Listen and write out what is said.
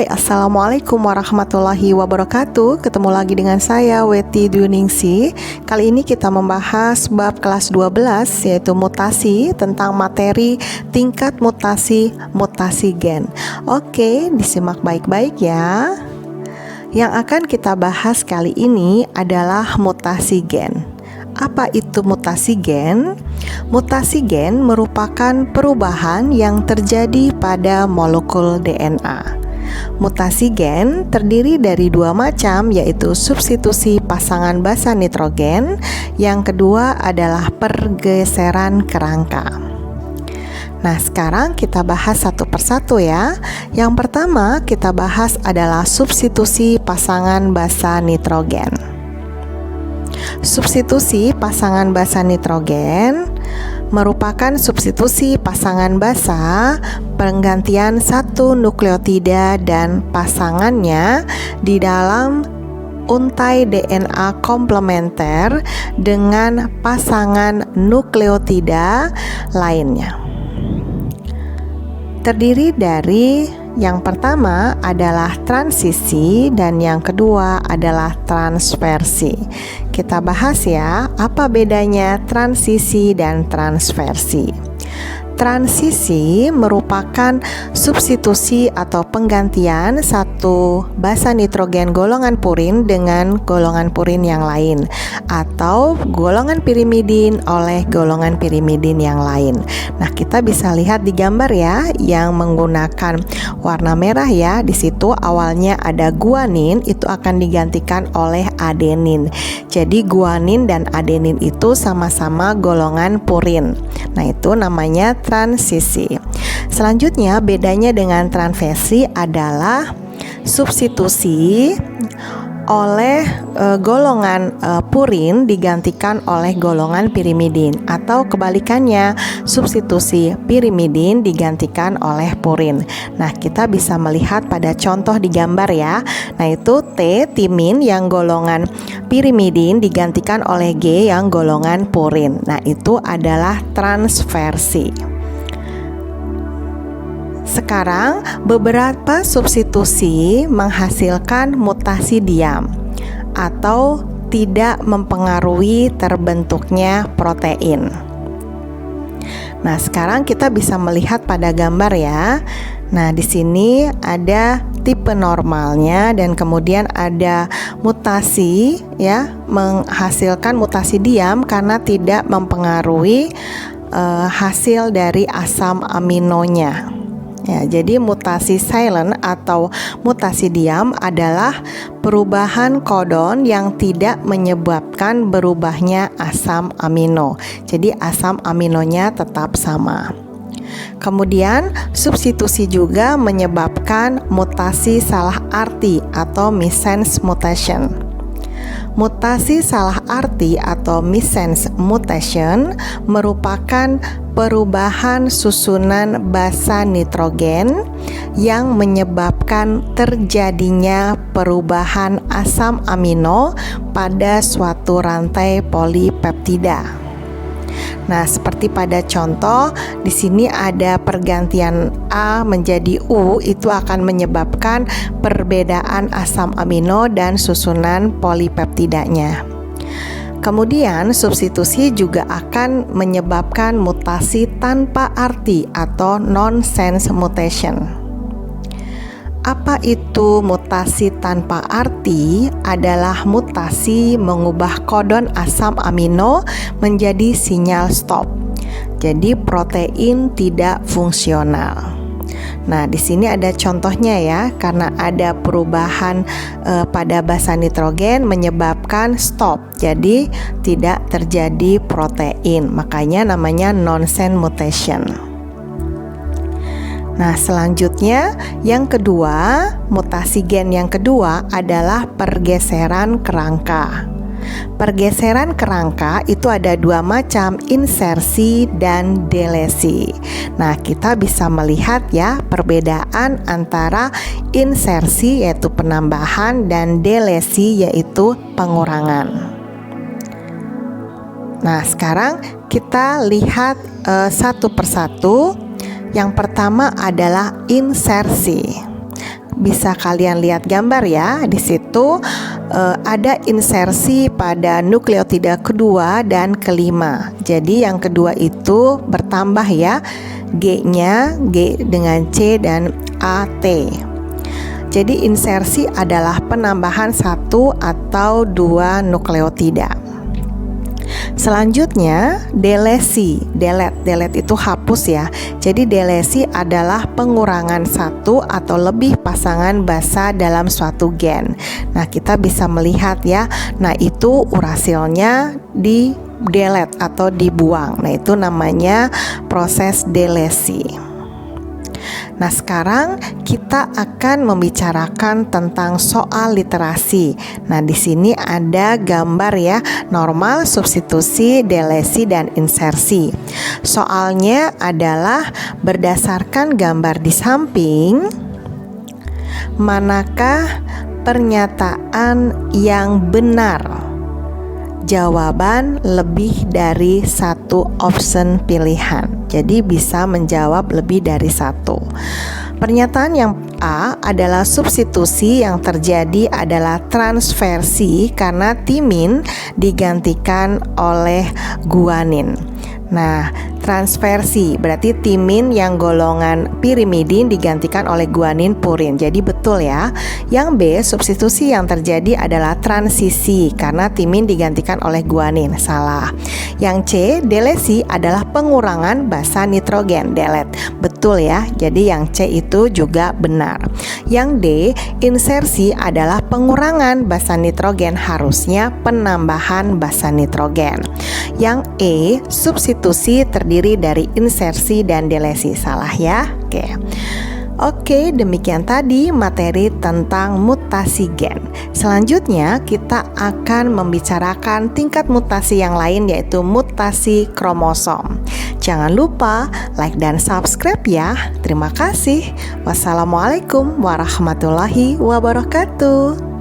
Hai, Assalamualaikum warahmatullahi wabarakatuh. Ketemu lagi dengan saya, Weti Dwiningsi. Kali ini kita membahas bab kelas 12, yaitu mutasi, tentang materi tingkat mutasi gen. Oke, disimak baik-baik ya. Yang akan kita bahas kali ini adalah mutasi gen. Apa itu mutasi gen? Mutasi gen merupakan perubahan yang terjadi pada molekul DNA. Mutasi gen terdiri dari dua macam, yaitu substitusi pasangan basa nitrogen. Yang kedua adalah pergeseran kerangka. Nah, sekarang kita bahas satu persatu ya. Yang pertama kita bahas adalah substitusi pasangan basa nitrogen. Substitusi pasangan basa nitrogen merupakan substitusi pasangan basa penggantian satu nukleotida dan pasangannya di dalam untai DNA komplementer dengan pasangan nukleotida lainnya. Terdiri dari yang pertama adalah transisi dan yang kedua adalah transversi. Kita bahas ya, apa bedanya transisi dan transversi. Transisi merupakan substitusi atau penggantian satu basa nitrogen golongan purin dengan golongan purin yang lain, atau golongan pirimidin oleh golongan pirimidin yang lain. Nah, kita bisa lihat di gambar ya, yang menggunakan warna merah ya. Di situ awalnya ada guanin, itu akan digantikan oleh adenin. Jadi guanin dan adenin itu sama-sama golongan purin. Nah, itu namanya transisi. Selanjutnya, bedanya dengan transversi adalah substitusi oleh golongan purin digantikan oleh golongan pirimidin, atau kebalikannya, substitusi pirimidin digantikan oleh purin. Nah, kita bisa melihat pada contoh di gambar ya. Nah, itu T timin yang golongan pirimidin digantikan oleh G yang golongan purin. Nah, itu adalah transversi. Sekarang, beberapa substitusi menghasilkan mutasi diam atau tidak mempengaruhi terbentuknya protein. Nah, sekarang kita bisa melihat pada gambar ya. Nah, di sini ada tipe normalnya dan kemudian ada mutasi ya, menghasilkan mutasi diam karena tidak mempengaruhi hasil dari asam aminonya. Ya, jadi mutasi silent atau mutasi diam adalah perubahan kodon yang tidak menyebabkan berubahnya asam amino. Jadi asam aminonya tetap sama. Kemudian substitusi juga menyebabkan mutasi salah arti atau missense mutation. Mutasi salah arti atau missense mutation merupakan perubahan susunan basa nitrogen yang menyebabkan terjadinya perubahan asam amino pada suatu rantai polipeptida. Nah, seperti pada contoh di sini ada pergantian A menjadi U, itu akan menyebabkan perbedaan asam amino dan susunan polipeptidanya. Kemudian substitusi juga akan menyebabkan mutasi tanpa arti atau nonsense mutation. Apa itu mutasi tanpa arti? Adalah mutasi mengubah kodon asam amino menjadi sinyal stop. Jadi protein tidak fungsional. Nah, di sini ada contohnya ya, karena ada perubahan pada basa nitrogen menyebabkan stop. Jadi tidak terjadi protein. Makanya namanya nonsense mutation. Nah, selanjutnya yang kedua, mutasi gen yang kedua adalah pergeseran kerangka. Pergeseran kerangka itu ada dua macam, insersi dan delesi. Nah, kita bisa melihat ya perbedaan antara insersi yaitu penambahan dan delesi yaitu pengurangan. Nah, sekarang kita lihat satu persatu. Yang pertama adalah insersi. bisa kalian lihat gambar ya. Di situ ada insersi pada nukleotida kedua dan kelima. Jadi yang kedua itu bertambah ya, G-nya, G dengan C dan AT. Jadi insersi adalah penambahan satu atau dua nukleotida. Selanjutnya delesi, delete itu hapus ya. Jadi delesi adalah pengurangan satu atau lebih pasangan basa dalam suatu gen. Nah, kita bisa melihat ya. Nah, itu urasilnya di delete atau dibuang. Nah, itu namanya proses delesi. Nah, sekarang kita akan membicarakan tentang soal literasi. Nah, di sini ada gambar ya, normal, substitusi, delesi, dan insersi. Soalnya adalah berdasarkan gambar di samping, manakah pernyataan yang benar? Jawaban lebih dari satu option pilihan. Jadi bisa menjawab lebih dari satu. Pernyataan yang A adalah substitusi, yang terjadi adalah transversi karena timin digantikan oleh guanin. Nah, transversi berarti timin yang golongan pirimidin digantikan oleh guanin purin. Jadi betul ya. Yang B, substitusi yang terjadi adalah transisi karena timin digantikan oleh guanin. Salah. Yang C, delesi adalah pengurangan basa nitrogen, delete. Betul ya. Jadi yang C itu juga benar. Yang D, insersi adalah pengurangan basa nitrogen, harusnya penambahan basa nitrogen. Yang E, substitusi terdiri dari insersi dan delesi. Salah ya. Oke, demikian tadi materi tentang mutasi gen. Selanjutnya kita akan membicarakan tingkat mutasi yang lain, yaitu mutasi kromosom. Jangan lupa like dan subscribe ya. Terima kasih. Wassalamualaikum warahmatullahi wabarakatuh.